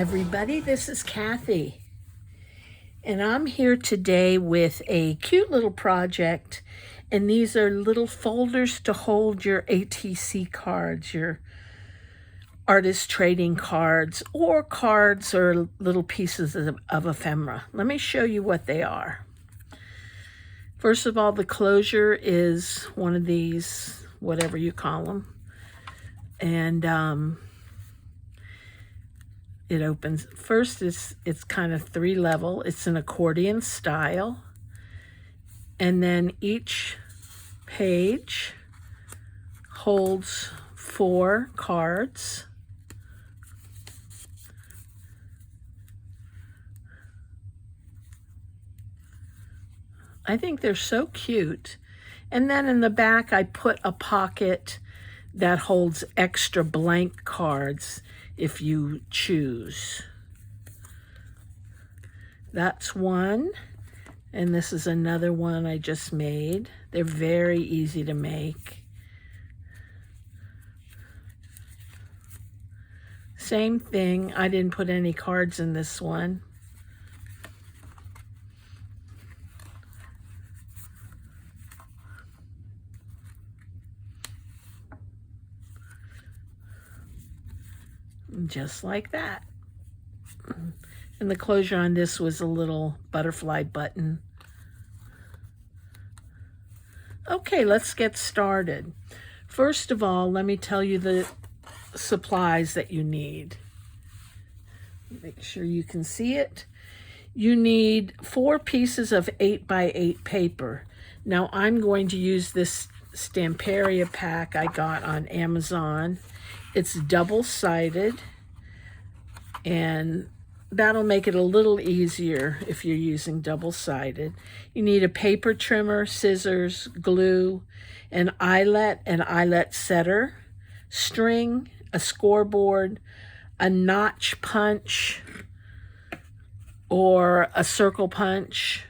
everybody, this is Kathy, and I'm here today with a cute little project, and these are little folders to hold your ATC cards, your artist trading cards, or little pieces of ephemera. Let me show you what they are. First of all, the closure is one of these, whatever you call them, and it opens. First, it's kind of 3-level. It's an accordion style. And then each page holds 4 cards. I think they're so cute. And then in the back, I put a pocket that holds extra blank cards if you choose. That's one, and this is another one I just made. They're very easy to make. Same thing, I didn't put any cards in this one. Just like that. And the closure on this was a little butterfly button. Okay, let's get started. First of all, let me tell you the supplies that you need. Make sure you can see it. You need 4 pieces of 8x8 paper. Now I'm going to use this Stamperia pack I got on Amazon. It's double-sided, and that'll make it a little easier if you're using double-sided. You need a paper trimmer, scissors, glue, an eyelet setter, string, a scoreboard, a notch punch, or a circle punch.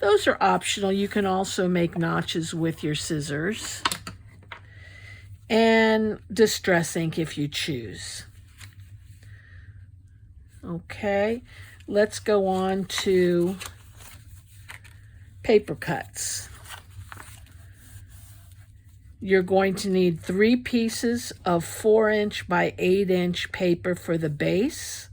Those are optional. You can also make notches with your scissors. And distress ink if you choose. Okay, let's go on to paper cuts. You're going to need 3 pieces of 4" by 8" paper for the base.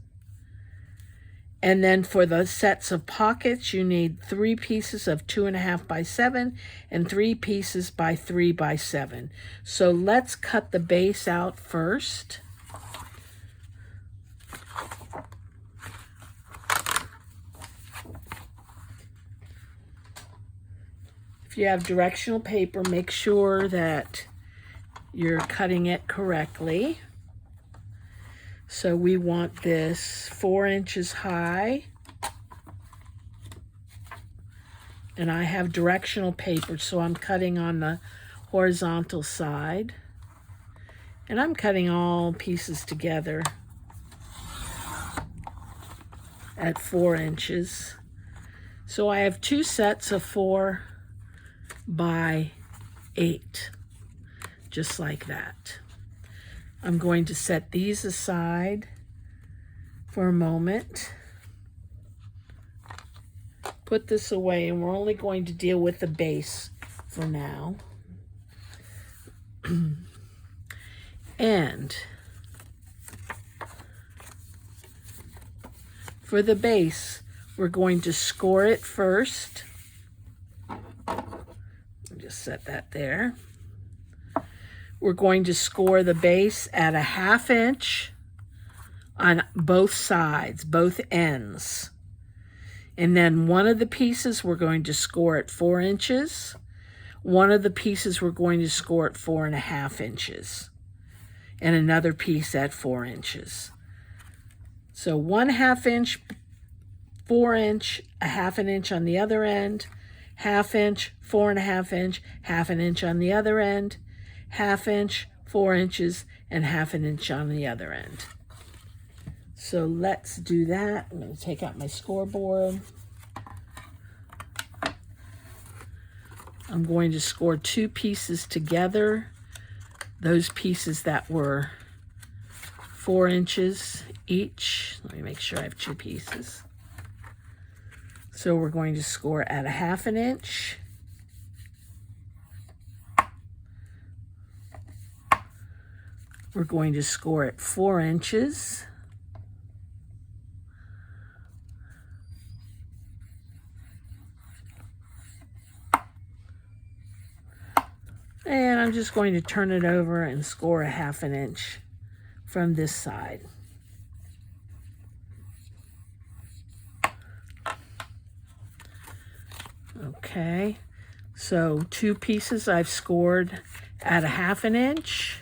And then for the sets of pockets, you need 3 pieces of 2.5 by 7 and 3 pieces by 3 by 7. So let's cut the base out first. If you have directional paper, make sure that you're cutting it correctly. So we want this 4 inches high, and I have directional paper, so I'm cutting on the horizontal side, and I'm cutting all pieces together at 4 inches. So I have 2 sets of 4 by 8, just like that. I'm going to set these aside for a moment. Put this away, and we're only going to deal with the base for now. And for the base, we're going to score it first. Just set that there. We're going to score the base at a 1/2 inch on both sides, both ends. And then one of the pieces we're going to score at 4 inches. One of the pieces we're going to score at 4.5 inches. And another piece at 4 inches. So 1/2 inch, 4 inch, a 1/2 inch on the other end, 1/2 inch, 4.5 inch, 1/2 inch on the other end, 1/2 inch, 4 inches, and 1/2 inch on the other end. So let's do that. I'm going to take out my scoreboard. I'm going to score 2 pieces together. Those pieces that were 4 inches each. Let me make sure I have 2 pieces. So we're going to score at a 1/2 inch. We're going to score at 4 inches. And I'm just going to turn it over and score a 1/2 inch from this side. Okay, so 2 pieces I've scored at a 1/2 inch,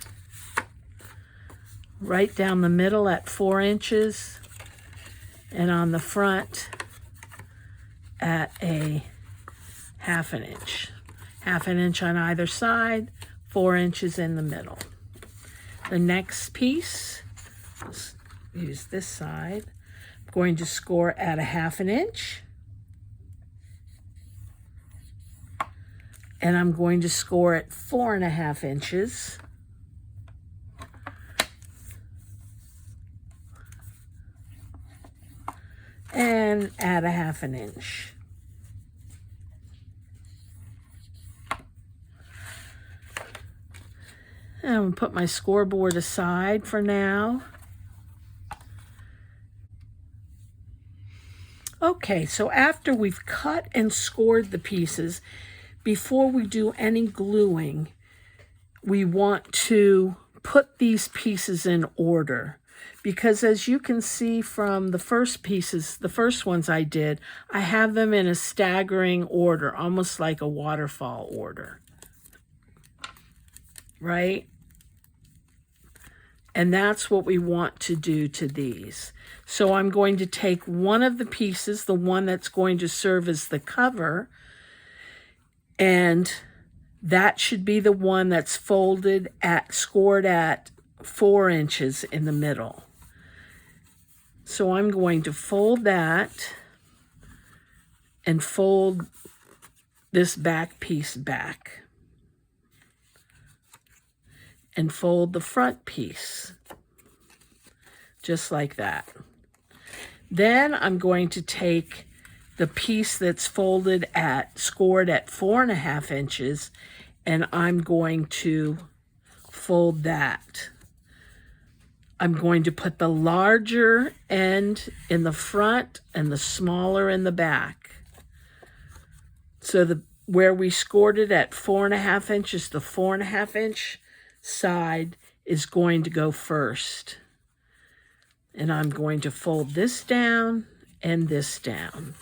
right down the middle at 4 inches, and on the front at a 1/2 inch. 1/2 inch on either side, 4 inches in the middle. The next piece, let's use this side, I'm going to score at a 1/2 inch. And I'm going to score at 4.5 inches. And add a 1/2 inch. And I'm going to put my scoreboard aside for now. Okay, so after we've cut and scored the pieces, before we do any gluing, we want to put these pieces in order. Because as you can see from the first pieces, the first ones I did, I have them in a staggering order, almost like a waterfall order. Right? And that's what we want to do to these. So I'm going to take one of the pieces, the one that's going to serve as the cover, and that should be the one that's scored at 4 inches in the middle. So I'm going to fold that and fold this back piece back. And fold the front piece, just like that. Then I'm going to take the piece that's scored at 4.5 inches, and I'm going to fold that. I'm going to put the larger end in the front and the smaller in the back. So where we scored it at 4.5 inches, the 4.5 inch side is going to go first. And I'm going to fold this down and this down.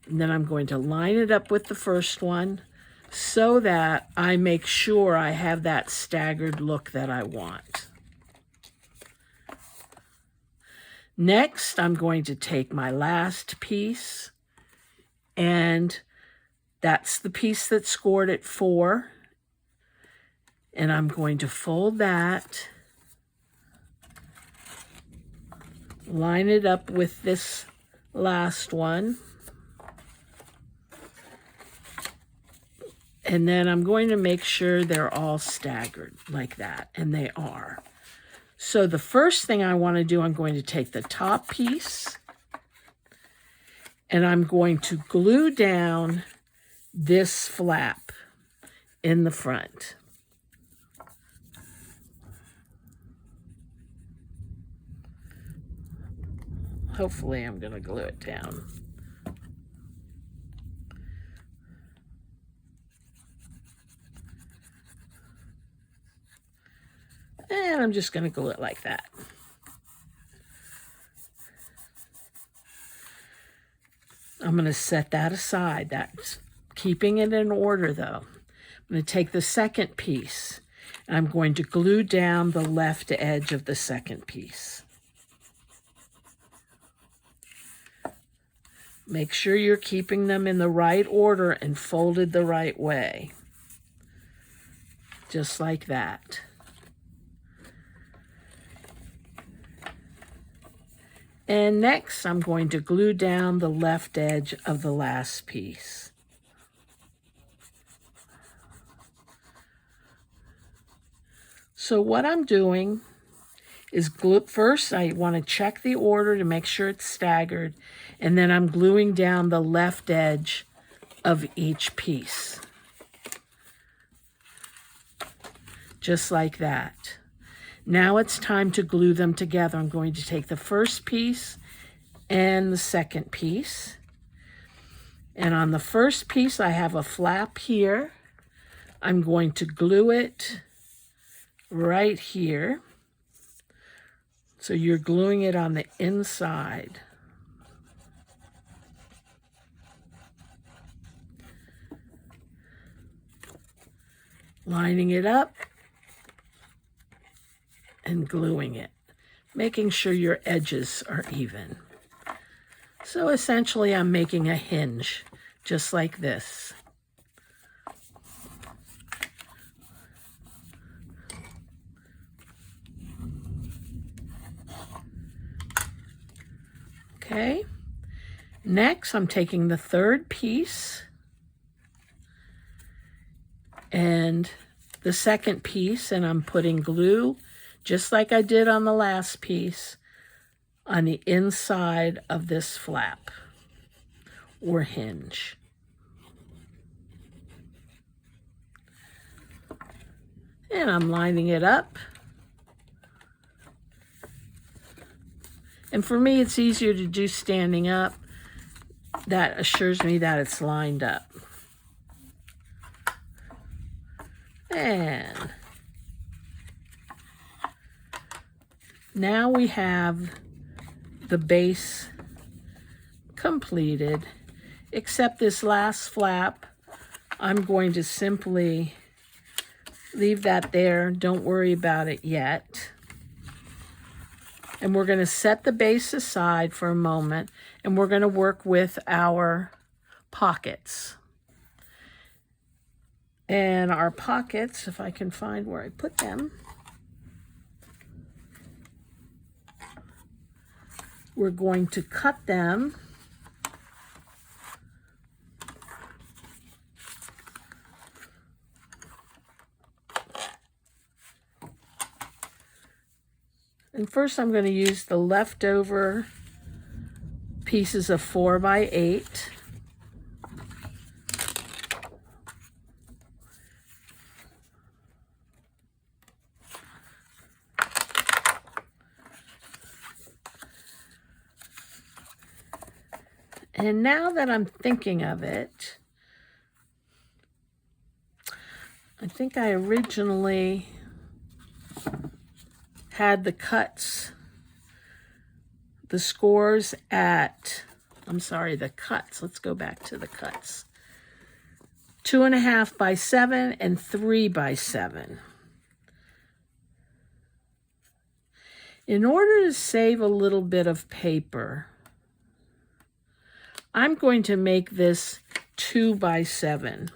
And then I'm going to line it up with the first one so that I make sure I have that staggered look that I want. Next, I'm going to take my last piece, and that's the piece that's scored at 4. And I'm going to fold that, line it up with this last one, and then I'm going to make sure they're all staggered like that, and they are. So the first thing I want to do, I'm going to take the top piece, and I'm going to glue down this flap in the front. Hopefully I'm going to glue it down. And I'm just going to glue it like that. I'm going to set that aside. That's keeping it in order though. I'm going to take the second piece, and I'm going to glue down the left edge of the second piece. Make sure you're keeping them in the right order and folded the right way. Just like that. And next, I'm going to glue down the left edge of the last piece. So what I'm doing is glue. First, I want to check the order to make sure it's staggered, and then I'm gluing down the left edge of each piece. Just like that. Now it's time to glue them together. I'm going to take the first piece and the second piece. And on the first piece, I have a flap here. I'm going to glue it right here. So you're gluing it on the inside. Lining it up and gluing it, making sure your edges are even. So essentially I'm making a hinge, just like this. Okay, next I'm taking the third piece and the second piece, and I'm putting glue, just like I did on the last piece, on the inside of this flap or hinge. And I'm lining it up. And for me, it's easier to do standing up. That assures me that it's lined up. And now we have the base completed, except this last flap. I'm going to simply leave that there. Don't worry about it yet. And we're going to set the base aside for a moment, and we're going to work with our pockets. And our pockets, if I can find where I put them, we're going to cut them and first I'm going to use the leftover pieces of 4x8. And now that I'm thinking of it, I think I originally had the cuts, the scores at, the cuts. Let's go back to the cuts. 2.5 by 7 and 3 by 7. In order to save a little bit of paper, I'm going to make this 2 by 7.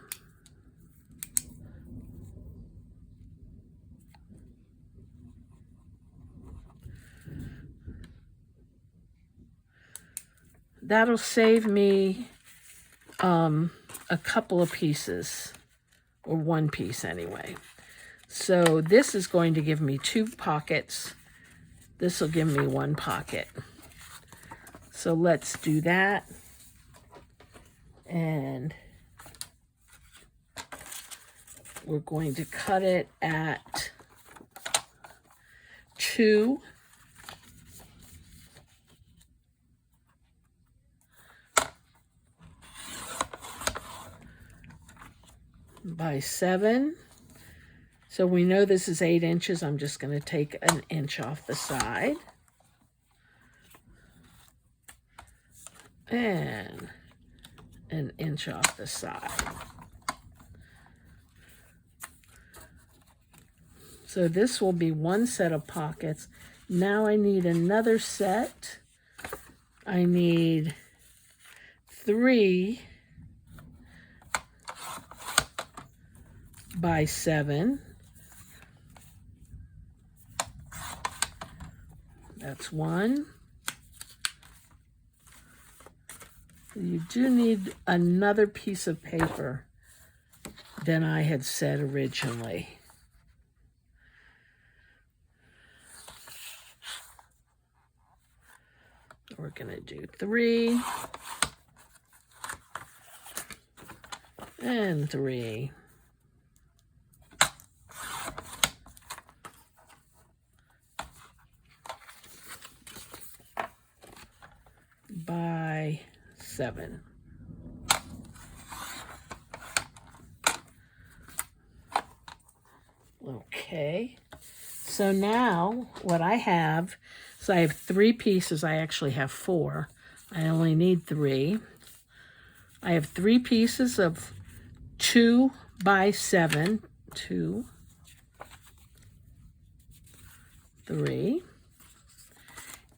That'll save me a couple of pieces, or one piece anyway. So this is going to give me 2 pockets. This will give me 1 pocket. So let's do that. And we're going to cut it at 2 by 7. So we know this is 8 inches. I'm just going to take an inch off the side. And an inch off the side. So this will be 1 set of pockets. Now I need another set. I need 3 by 7. That's 1. You do need another piece of paper than I had said originally. going to do 3 and 3. By 7. Okay, so now what I have, so I have 3 pieces. I actually have 4. I only need 3. I have 3 pieces of 2 by 7. 2, 3.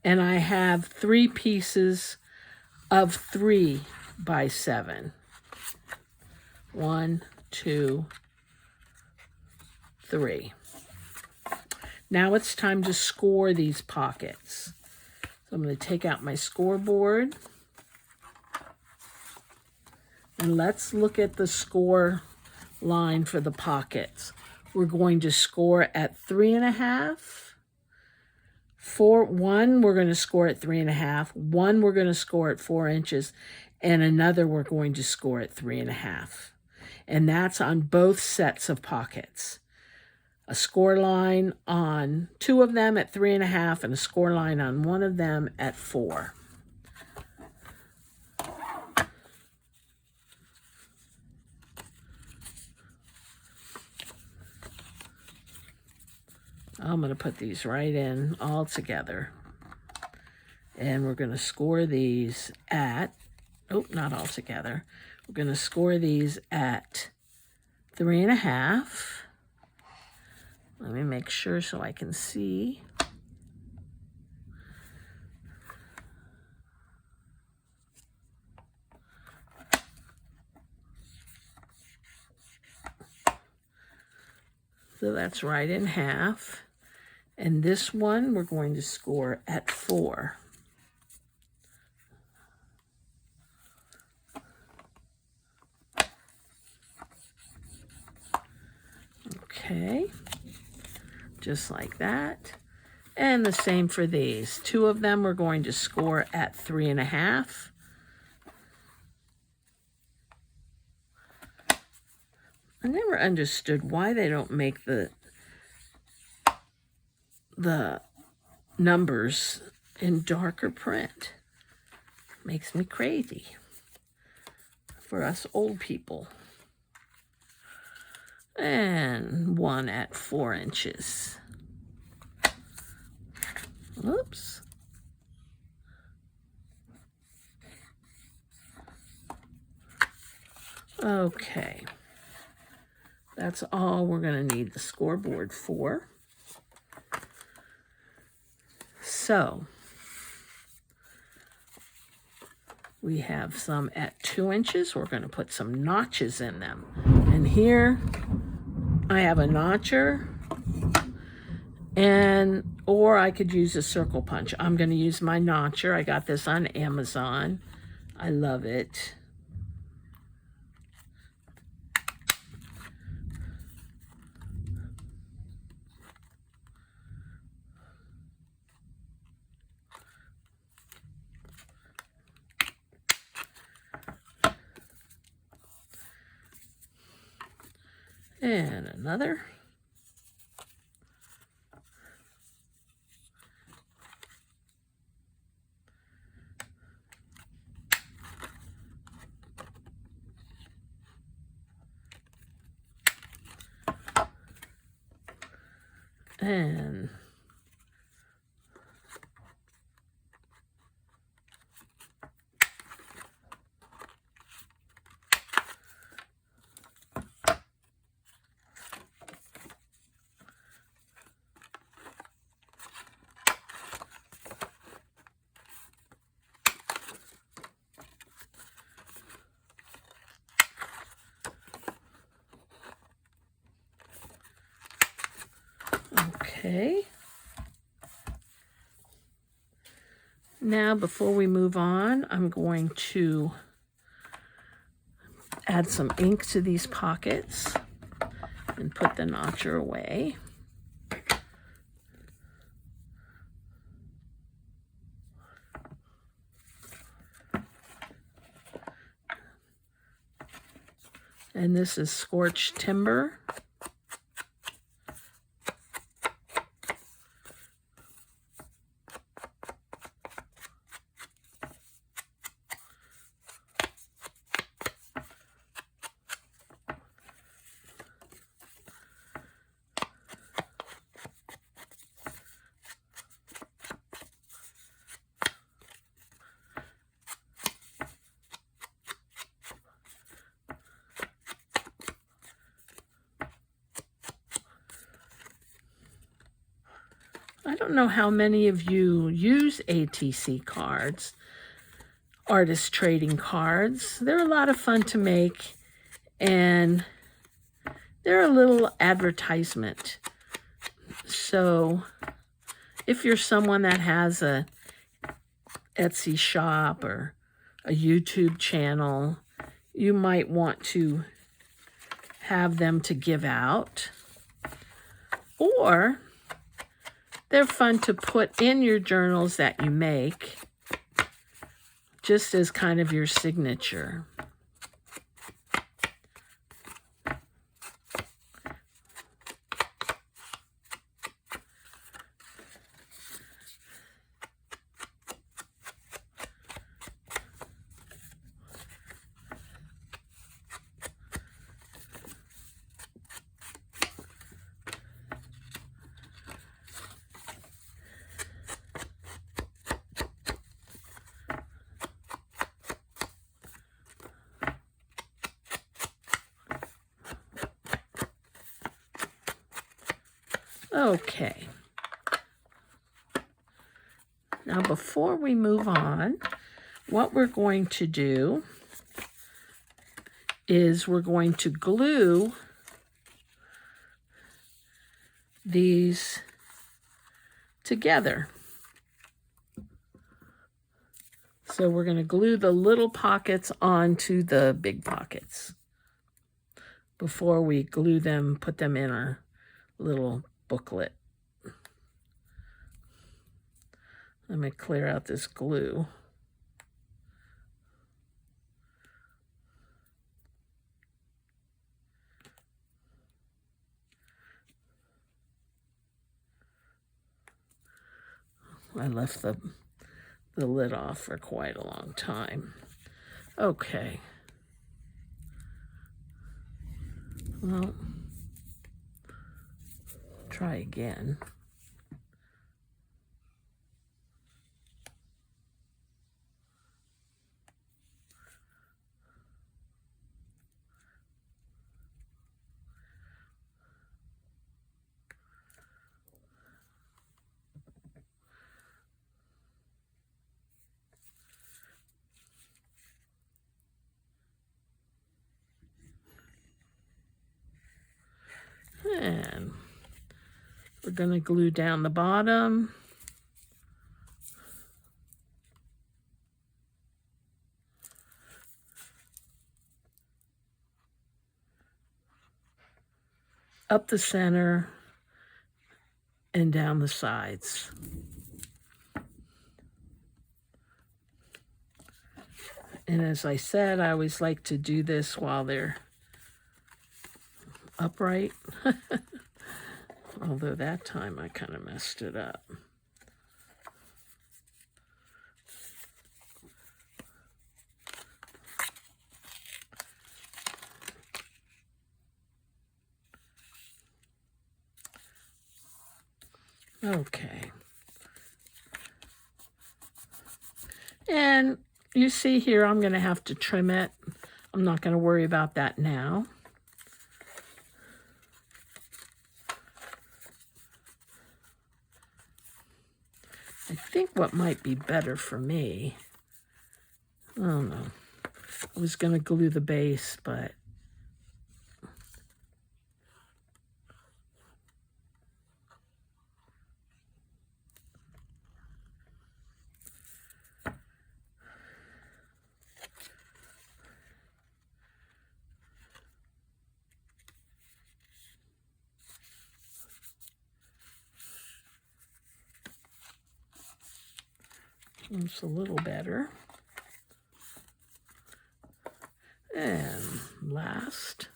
And I have 3 pieces of 3 by 7. 1, 2, 3. Now it's time to score these pockets. So I'm going to take out my scoreboard. And let's look at the score line for the pockets. We're going to score at 3.5. 1, we're going to score at 3.5. 1, we're going to score at 4 inches. And another, we're going to score at 3.5. And that's on both sets of pockets. A score line on 2 of them at 3.5 and a score line on 1 of them at 4. I'm going to put these right in all together. And we're going to score these at, oh, not all together. We're going to score these at 3.5. Let me make sure so I can see. So that's right in half. And this one we're going to score at 4. Okay, just like that. And the same for these. 2 of them we're going to score at 3.5. I never understood why they don't make the numbers in darker print. Makes me crazy for us old people. And 1 at 4 inches. Oops. Okay. That's all we're going to need the scoreboard for. So, we have some at 2 inches. We're going to put some notches in them. And here I have a notcher, or I could use a circle punch. I'm going to use my notcher. I got this on Amazon. I love it. And another. And okay. Now, before we move on, I'm going to add some ink to these pockets and put the notcher away. And this is Scorched Timber. I don't know how many of you use ATC cards, artist trading cards. They're a lot of fun to make, and they're a little advertisement. So if you're someone that has a Etsy shop or a YouTube channel, you might want to have them to give out. Or they're fun to put in your journals that you make, just as kind of your signature. Okay. Now, before we move on, what we're going to do is we're going to glue these together. So we're going to glue the little pockets onto the big pockets before we glue them, put them in our little booklet. Let me clear out this glue. I left the lid off for quite a long time. Okay. Well, try again. And we're going to glue down the bottom. Up the center and down the sides. And as I said, I always like to do this while they're upright. Although that time I kind of messed it up. Okay. And you see here, I'm going to have to trim it. I'm not going to worry about that now. I think what might be better for me, I don't know. I was going to glue the base, but it's a little better. And last.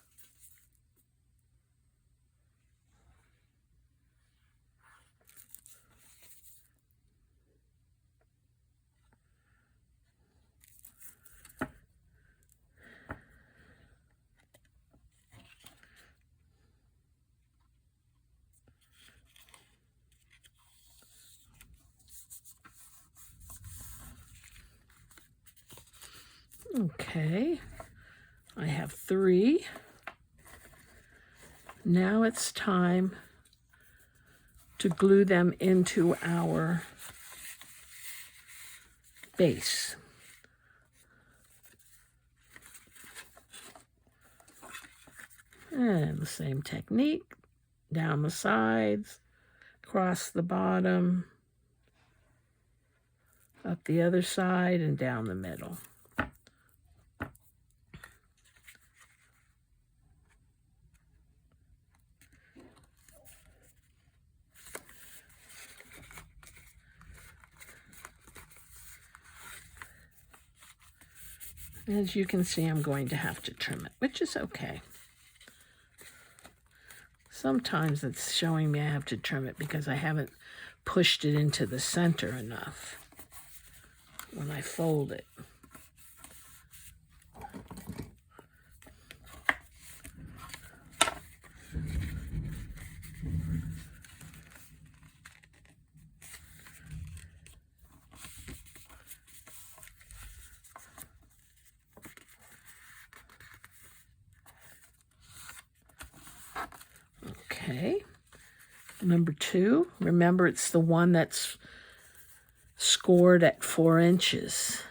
Okay, I have 3. Now it's time to glue them into our base. And the same technique, down the sides, across the bottom, up the other side, and down the middle. As you can see, I'm going to have to trim it, which is okay. Sometimes it's showing me I have to trim it because I haven't pushed it into the center enough when I fold it. Okay, number 2, remember it's the one that's scored at 4 inches.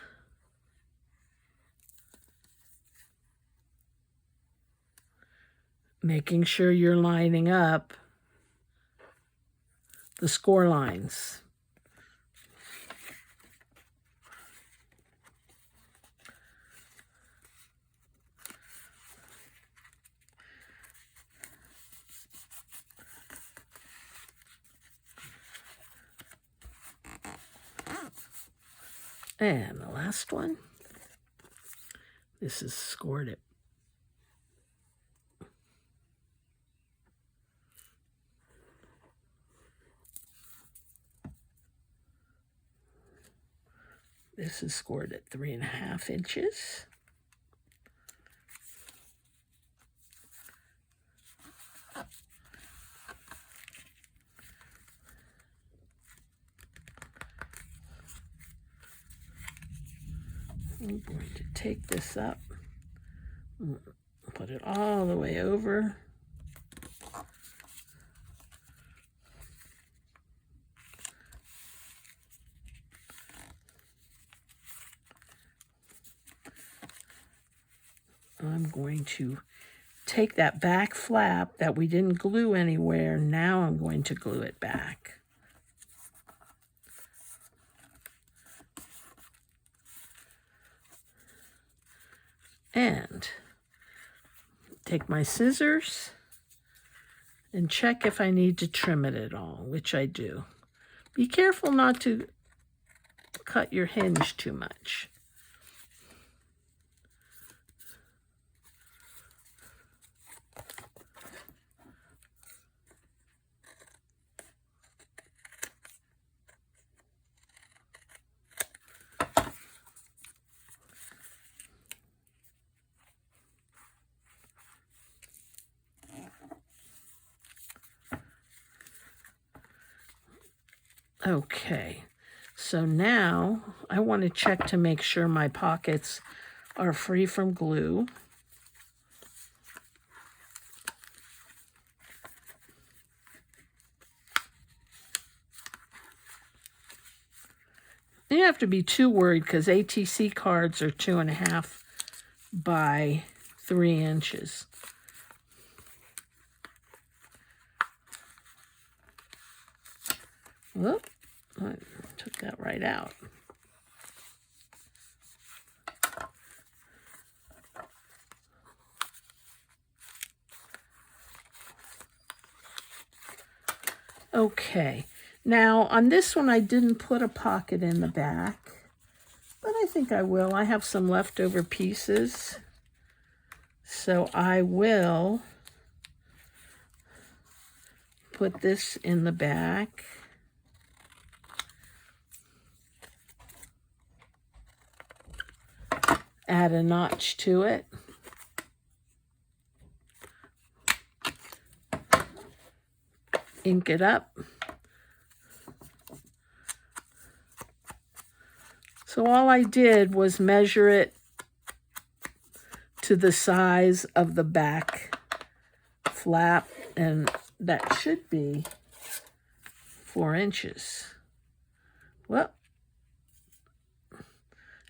Making sure you're lining up the score lines. And the last one, this is scored at This is scored at 3.5 inches. I'm going to take this up, put it all the way over. I'm going to take that back flap that we didn't glue anywhere. Now I'm going to glue it back. And take my scissors and check if I need to trim it at all, which I do. Be careful not to cut your hinge too much. Okay, so now I want to check to make sure my pockets are free from glue. You don't have to be too worried because ATC cards are 2.5 by 3 inches. Whoop, I took that right out. Okay, now on this one I didn't put a pocket in the back, but I think I will. I have some leftover pieces So I will put this in the back. Add a notch to it. Ink it up. So all I did was measure it to the size of the back flap, and that should be 4 inches. Well,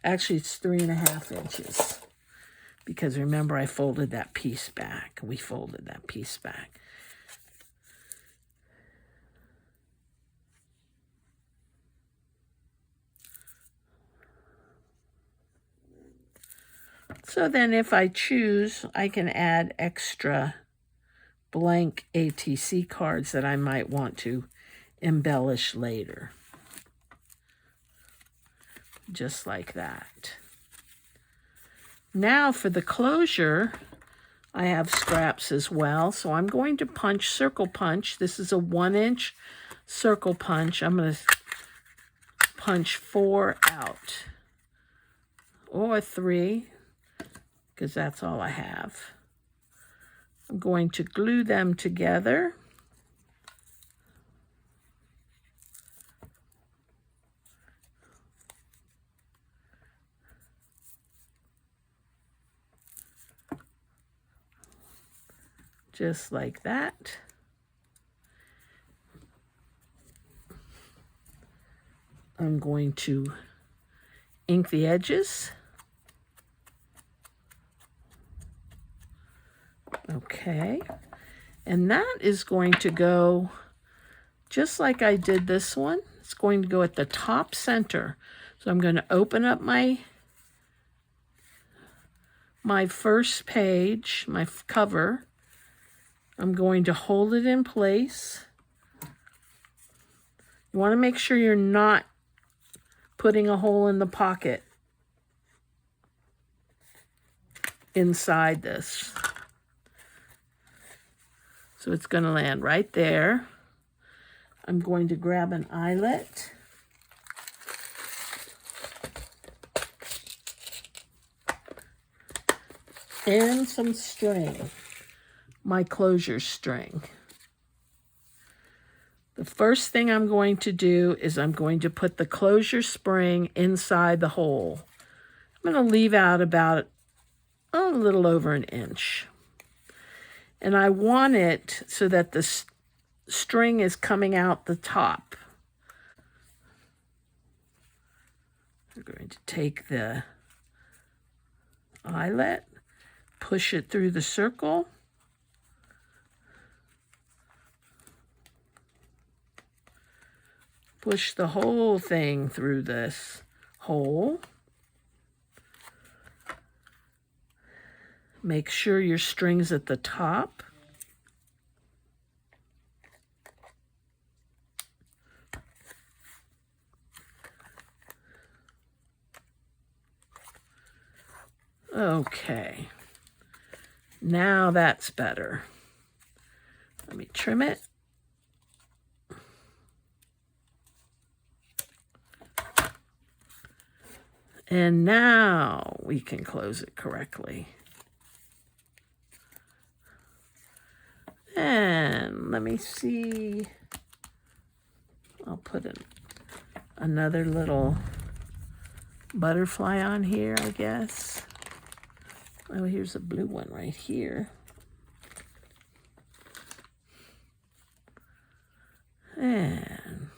actually it's 3.5 inches, because remember I folded that piece back. We folded that piece back. So then if I choose, I can add extra blank ATC cards that I might want to embellish later. Just like that. Now for the closure, I have scraps as well. So I'm going to circle punch. This is a 1-inch circle punch. I'm going to punch 4 out, or 3, because that's all I have. I'm going to glue them together. Just like that. I'm going to ink the edges. Okay, and that is going to go just like I did this one. It's going to go at the top center. So I'm going to open up my first page, my cover. I'm going to hold it in place. You want to make sure you're not putting a hole in the pocket inside this. So it's going to land right there. I'm going to grab an eyelet. And some string, my closure string. The first thing I'm going to do is I'm going to put the closure spring inside the hole. I'm going to leave out about a little over 1 inch. And I want it so that the string is coming out the top. I'm going to take the eyelet, push it through the circle. Push the whole thing through this hole. Make sure your string's at the top. Okay, now that's better. Let me trim it. And now we can close it correctly. And let me see. I'll put another little butterfly on here, I guess. Oh, here's a blue one right here. And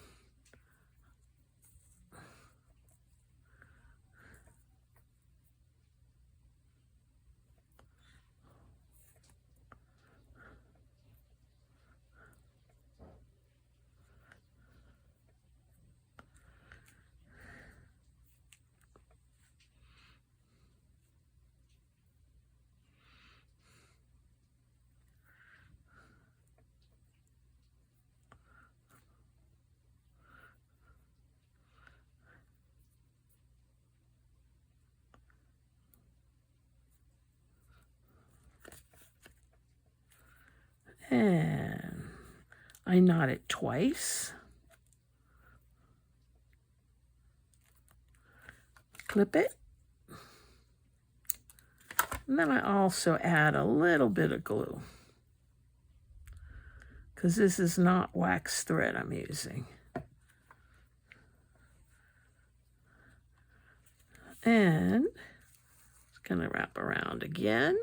And I knot it twice. Clip it. And then I also add a little bit of glue, because this is not wax thread I'm using. And it's going to wrap around again.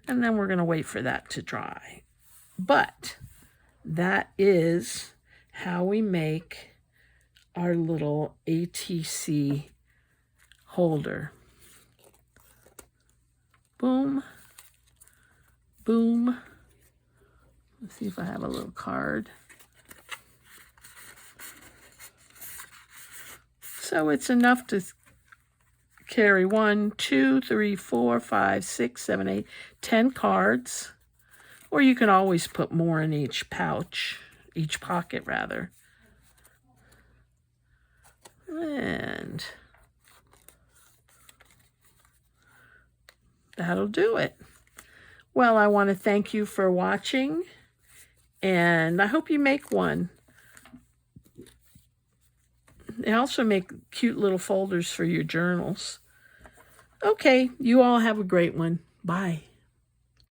And then we're going to wait for that to dry. But that is how we make our little ATC holder. Boom, boom. Let's see if I have a little card. So it's enough to carry 1, 2, 3, 4, 5, 6, 7, 8, 10 cards. Or you can always put more in each pouch, each pocket rather. And that'll do it. Well, I want to thank you for watching, and I hope you make one. They also make cute little folders for your journals. Okay, you all have a great one. Bye.